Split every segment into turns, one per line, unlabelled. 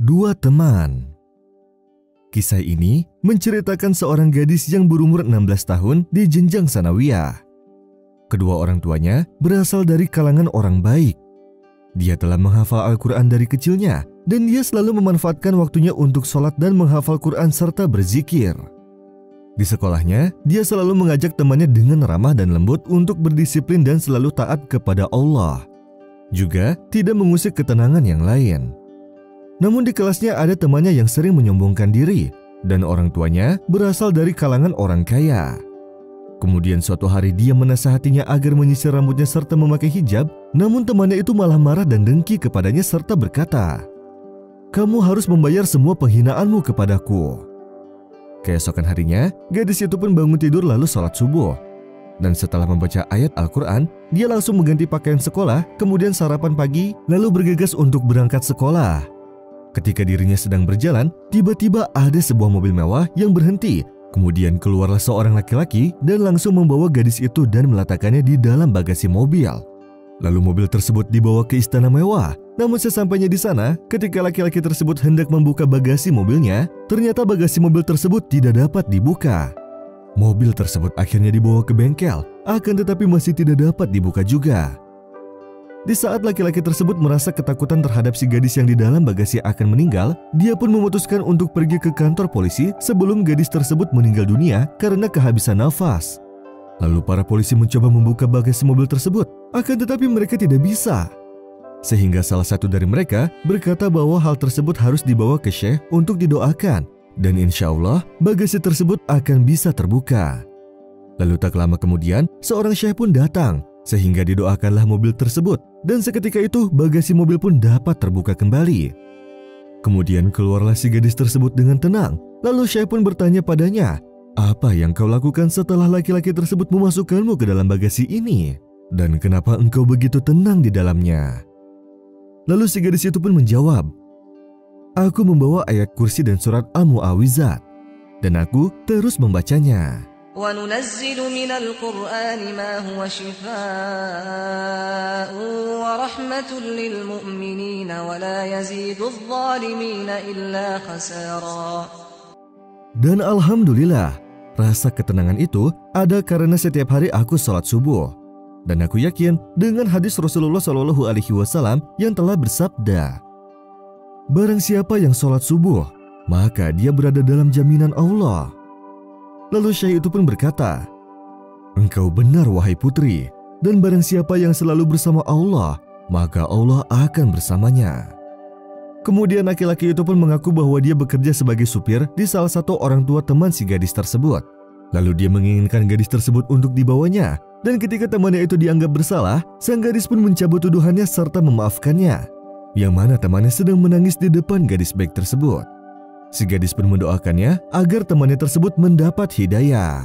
Dua teman. Kisah ini menceritakan seorang gadis yang berumur 16 tahun di jenjang sanawiyah. Kedua orang tuanya berasal dari kalangan orang baik. Dia telah menghafal Al-Quran dari kecilnya dan dia selalu memanfaatkan waktunya untuk sholat dan menghafal Quran serta berzikir. Di sekolahnya, dia selalu mengajak temannya dengan ramah dan lembut untuk berdisiplin dan selalu taat kepada Allah. Juga tidak mengusik ketenangan yang lain. Namun di kelasnya ada temannya yang sering menyombongkan diri dan orang tuanya berasal dari kalangan orang kaya. Kemudian suatu hari dia menasihatinya agar menyisir rambutnya serta memakai hijab, namun temannya itu malah marah dan dengki kepadanya serta berkata, "Kamu harus membayar semua penghinaanmu kepadaku." Keesokan harinya, gadis itu pun bangun tidur lalu sholat subuh. Dan setelah membaca ayat Al-Quran, dia langsung mengganti pakaian sekolah, kemudian sarapan pagi, lalu bergegas untuk berangkat sekolah. Ketika dirinya sedang berjalan, tiba-tiba ada sebuah mobil mewah yang berhenti. Kemudian keluarlah seorang laki-laki dan langsung membawa gadis itu dan meletakkannya di dalam bagasi mobil. Lalu mobil tersebut dibawa ke istana mewah. Namun sesampainya di sana, ketika laki-laki tersebut hendak membuka bagasi mobilnya, ternyata bagasi mobil tersebut tidak dapat dibuka. Mobil tersebut akhirnya dibawa ke bengkel, akan tetapi masih tidak dapat dibuka juga. Di saat laki-laki tersebut merasa ketakutan terhadap si gadis yang di dalam bagasi akan meninggal, dia pun memutuskan untuk pergi ke kantor polisi sebelum gadis tersebut meninggal dunia karena kehabisan nafas. Lalu para polisi mencoba membuka bagasi mobil tersebut, akan tetapi mereka tidak bisa. Sehingga salah satu dari mereka berkata bahwa hal tersebut harus dibawa ke Syekh untuk didoakan. Dan insya Allah bagasi tersebut akan bisa terbuka. Lalu tak lama kemudian seorang syekh pun datang sehingga didoakanlah mobil tersebut dan seketika itu bagasi mobil pun dapat terbuka kembali. Kemudian keluarlah si gadis tersebut dengan tenang. Lalu syekh pun bertanya padanya, "Apa yang kau lakukan setelah laki-laki tersebut memasukkanmu ke dalam bagasi ini? Dan kenapa engkau begitu tenang di dalamnya?" Lalu si gadis itu pun menjawab, "Aku membawa ayat kursi dan surat Al-Mu'awwizat, dan aku terus membacanya."
وَنُنَزِّلُ مِنَ الْقُرْآنِ مَا هُوَ شِفَاءٌ وَرَحْمَةٌ لِلْمُؤْمِنِينَ وَلَا يَزِيدُ الظَّالِمِينَ إِلَّا خَسَارًا.
Dan alhamdulillah, rasa ketenangan itu ada karena setiap hari aku sholat subuh. Dan aku yakin dengan hadis Rasulullah SAW yang telah bersabda, "Barang siapa yang sholat subuh, maka dia berada dalam jaminan Allah." Lalu syekh itu pun berkata, "Engkau benar wahai putri, dan barang siapa yang selalu bersama Allah, maka Allah akan bersamanya." Kemudian laki-laki itu pun mengaku bahwa dia bekerja sebagai supir di salah satu orang tua teman si gadis tersebut. Lalu dia menginginkan gadis tersebut untuk dibawanya, dan ketika temannya itu dianggap bersalah, sang gadis pun mencabut tuduhannya serta memaafkannya. Yang mana temannya sedang menangis di depan gadis baik tersebut. Si gadis pun mendoakannya agar temannya tersebut mendapat hidayah.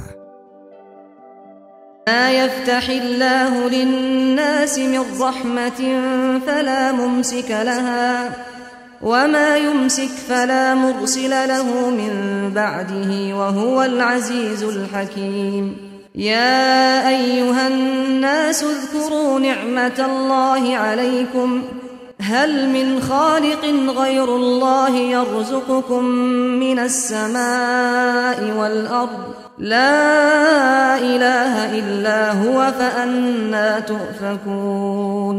مَا يَفْتَحِ اللَّهُ لِلنَّاسِ مِنْ رَحْمَةٍ فَلَا مُمْسِكَ لَهَا وَمَا يُمْسِكْ فَلَا مُرْسِلَ لَهُ مِنْ بَعْدِهِ وَهُوَ الْعَزِيزُ الْحَكِيمُ. يَا أَيُّهَا النَّاسُ اذْكُرُوا نِعْمَةَ اللَّهِ عَلَيْكُمْ هل من خالق غير الله يرزقكم من السماء والأرض لا إله إلا هو فأنى تؤفكون.